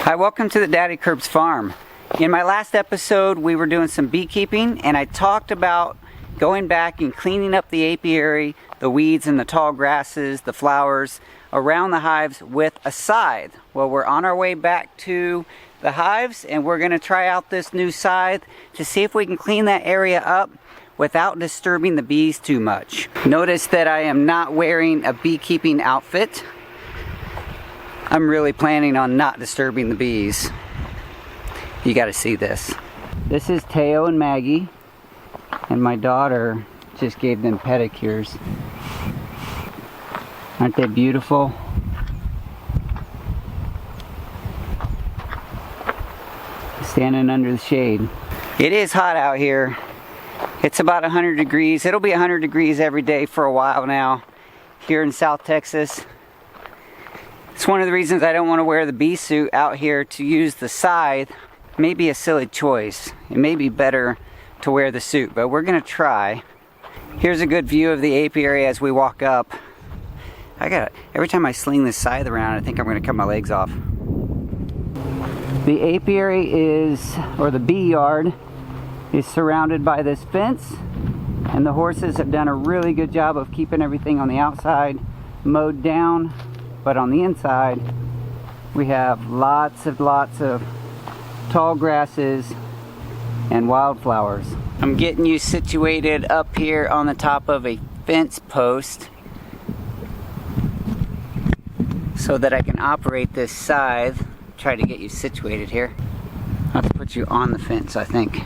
Hi, welcome to the Daddykirbs farm. In my last episode, we were doing some beekeeping, and I talked about going back and cleaning up the apiary, the weeds and the tall grasses, the flowers around the hives with a scythe. Well, we're on our way back to the hives, and we're going to try out this new scythe to see if we can clean that area up without disturbing the bees too much. Notice that I am not wearing a beekeeping outfit. I'm really planning on not disturbing the bees. You got to see this. This is Teo and Maggie, and my daughter just gave them pedicures. Aren't they beautiful? Standing under the shade. It is hot out here. It's about 100 degrees. It'll be 100 degrees every day for a while now here in South Texas. It's one of the reasons I don't want to wear the bee suit out here to use the scythe. Maybe a silly choice. It may be better to wear the suit, but we're going to try. Here's a good view of the apiary as we walk up. Every time I sling this scythe around, I think I'm going to cut my legs off. The apiary or the beeyard is surrounded by this fence, and the horses have done a really good job of keeping everything on the outside mowed down. But on the inside, we have lots of tall grasses and wildflowers. I'm getting you situated up here on the top of a fence post so that I can operate this scythe. Try to get you situated here. I'll have to put you on the fence, I think.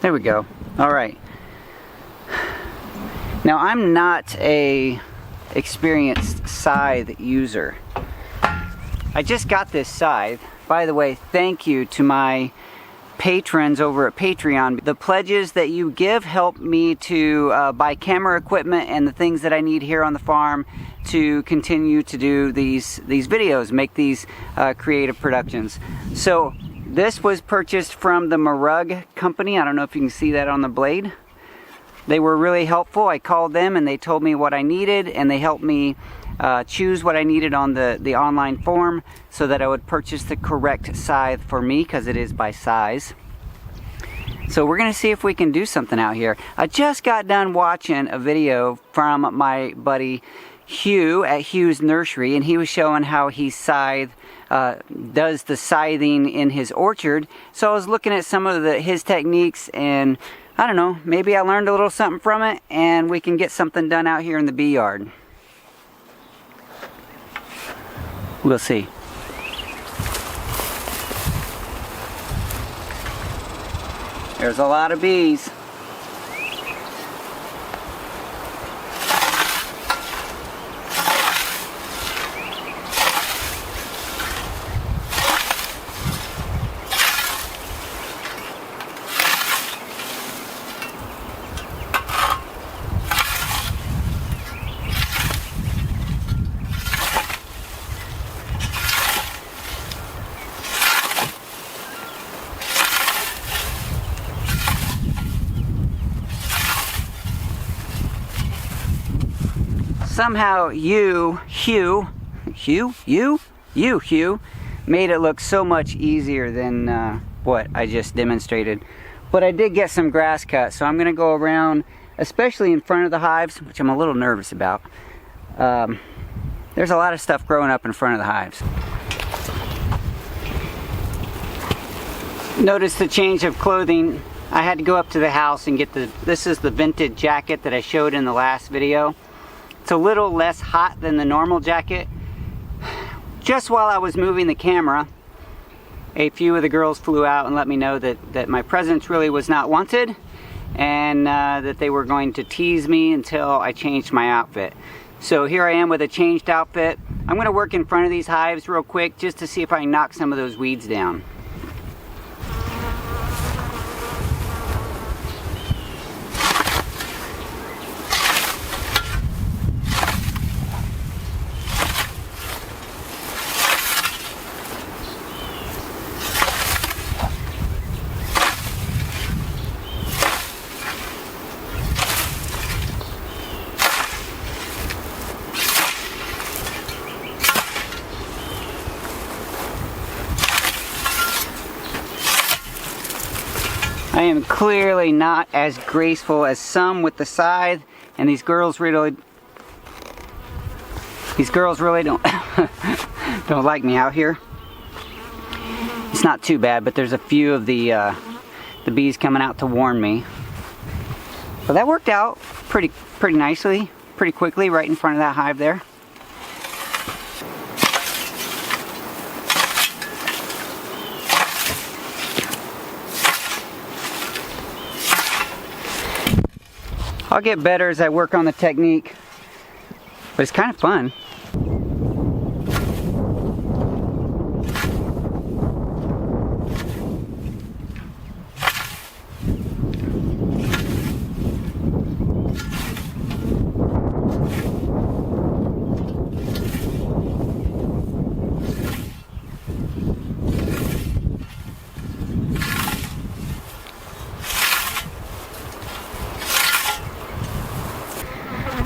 There we go. All right. Now, I'm not a experienced scythe user. I just got this scythe. By the way, thank you to my patrons over at Patreon. The pledges that you give help me to buy camera equipment and the things that I need here on the farm to continue to do these videos, make these creative productions. So this was purchased from the Marug company. I don't know if you can see that on the blade. They were really helpful. I called them and they told me what I needed, and they helped me choose what I needed on the online form so that I would purchase the correct scythe for me, because it is by size. So we're going to see if we can do something out here. I just got done watching a video from my buddy Huw at Huw's Nursery, and he was showing how he does the scything in his orchard. So I was looking at some of his techniques, and I don't know, maybe I learned a little something from it, and we can get something done out here in the bee yard. We'll see. There's a lot of bees. Somehow Huw made it look so much easier than what I just demonstrated. But I did get some grass cut, so I'm going to go around, especially in front of the hives, which I'm a little nervous about. There's a lot of stuff growing up in front of the hives. Notice the change of clothing. I had to go up to the house and get this is the vintage jacket that I showed in the last video. It's a little less hot than the normal jacket. Just while I was moving the camera, a few of the girls flew out and let me know that my presence really was not wanted, and that they were going to tease me until I changed my outfit. So here I am with a changed outfit. I'm going to work in front of these hives real quick just to see if I can knock some of those weeds down. I am clearly not as graceful as some with the scythe, and these girls really don't don't like me out here. It's not too bad, but there's a few of the bees coming out to warn me. But that worked out pretty nicely, pretty quickly, right in front of that hive there. I'll get better as I work on the technique, but it's kind of fun.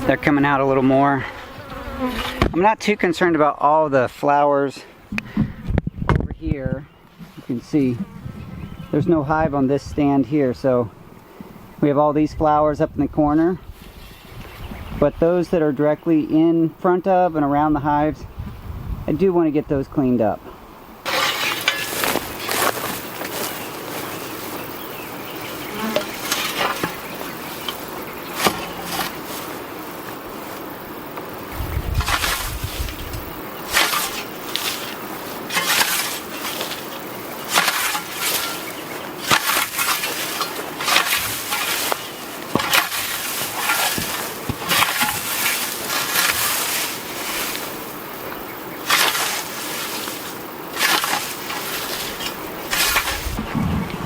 They're coming out a little more. I'm not too concerned about all the flowers over here. You can see there's no hive on this stand here, so we have all these flowers up in the corner. But those that are directly in front of and around the hives, I do want to get those cleaned up.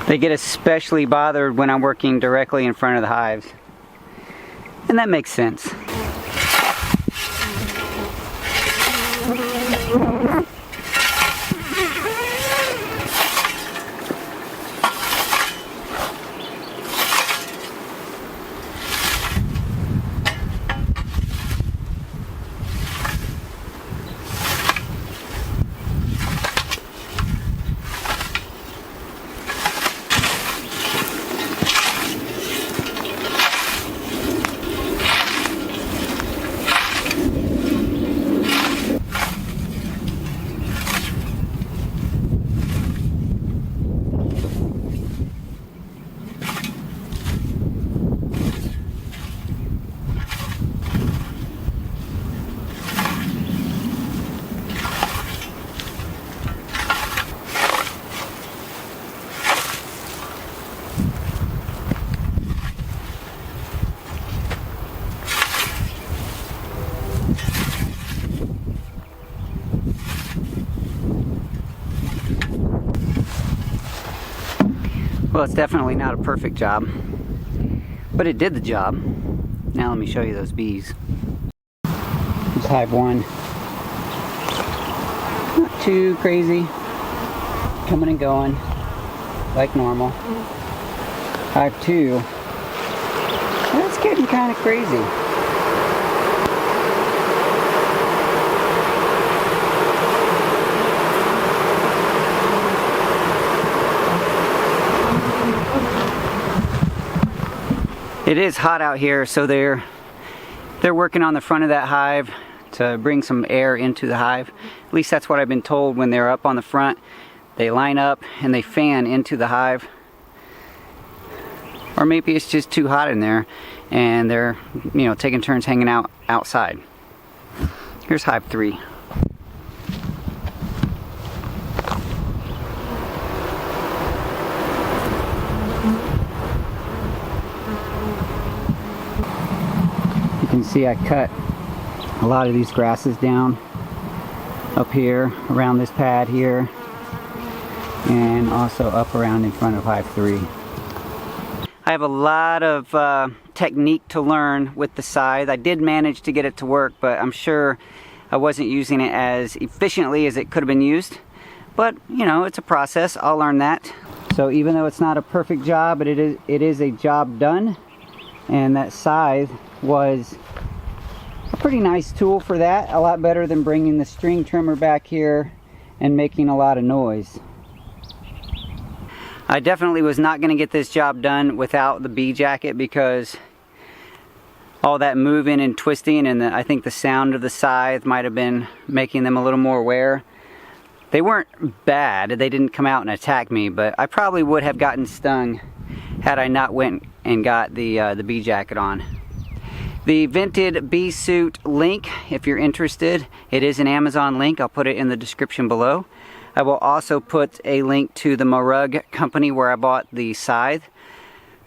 They get especially bothered when I'm working directly in front of the hives. And that makes sense. Well, it's definitely not a perfect job, but it did the job. Now let me show you those bees. Here's hive 1. Not too crazy. Coming and going like normal. Hive 2. That's getting kind of crazy. It is hot out here, so they're working on the front of that hive to bring some air into the hive. At least that's what I've been told. When they're up on the front, they line up and they fan into the hive. Or maybe it's just too hot in there and they're, taking turns hanging out outside. Here's hive 3. You can see I cut a lot of these grasses down up here around this pad here, and also up around in front of hive 3. I have a lot of technique to learn with the scythe. I did manage to get it to work, but I'm sure I wasn't using it as efficiently as it could have been used. But it's a process. I'll learn that. So even though it's not a perfect job, but it is a job done. And that scythe was a pretty nice tool for that. A lot better than bringing the string trimmer back here and making a lot of noise. I definitely was not going to get this job done without the bee jacket, because all that moving and twisting, and I think the sound of the scythe might have been making them a little more aware. They weren't bad, they didn't come out and attack me, but I probably would have gotten stung had I not went and got the bee jacket on. The vented bee suit link, if you're interested, it is an Amazon link. I'll put it in the description below. I will also put a link to the MOWERS company where I bought the scythe.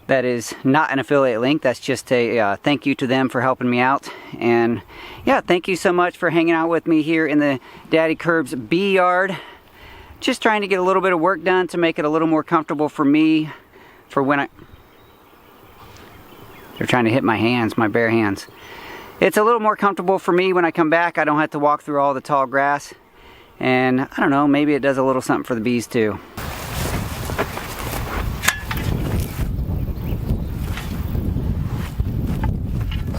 That is not an affiliate link, that's just a thank you to them for helping me out. And yeah, thank you so much for hanging out with me here in the Daddykirbs bee yard. Just trying to get a little bit of work done to make it a little more comfortable for me for when they're trying to hit my hands, my bare hands. It's a little more comfortable for me when I come back. I don't have to walk through all the tall grass. And I don't know, maybe it does a little something for the bees too.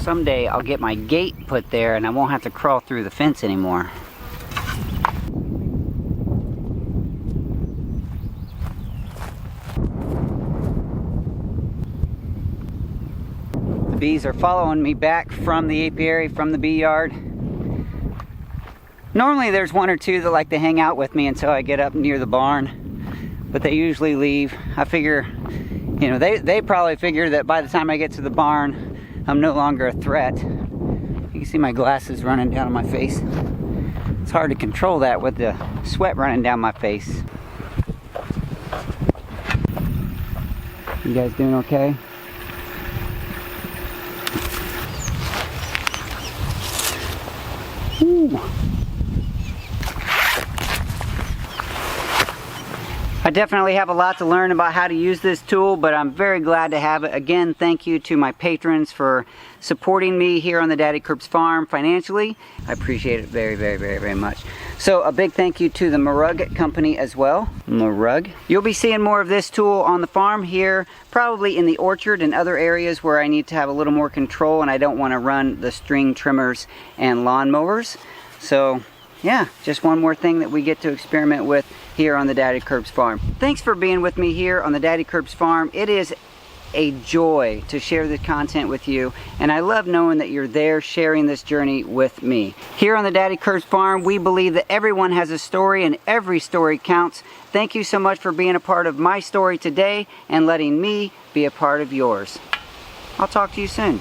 Someday I'll get my gate put there and I won't have to crawl through the fence anymore. The bees are following me back from the apiary, from the bee yard. Normally there's one or two that like to hang out with me until I get up near the barn, but they usually leave. I figure, you know, they probably figure that by the time I get to the barn, I'm no longer a threat. You can see my glasses running down my face. It's hard to control that with the sweat running down my face. You guys doing okay? Ooh. I definitely have a lot to learn about how to use this tool, but I'm very glad to have it. Again, thank you to my patrons for supporting me here on the Daddykirbs farm financially. I appreciate it very, very, very, very much. So a big thank you to the MOWERS company as well. MOWERS. You'll be seeing more of this tool on the farm here, probably in the orchard and other areas where I need to have a little more control and I don't want to run the string trimmers and lawn mowers. So yeah, just one more thing that we get to experiment with here on the Daddykirbs farm. Thanks for being with me here on the Daddykirbs farm. It is a joy to share the content with you, and I love knowing that you're there sharing this journey with me. Here on the Daddykirbs farm, we believe that everyone has a story and every story counts. Thank you so much for being a part of my story today and letting me be a part of yours. I'll talk to you soon.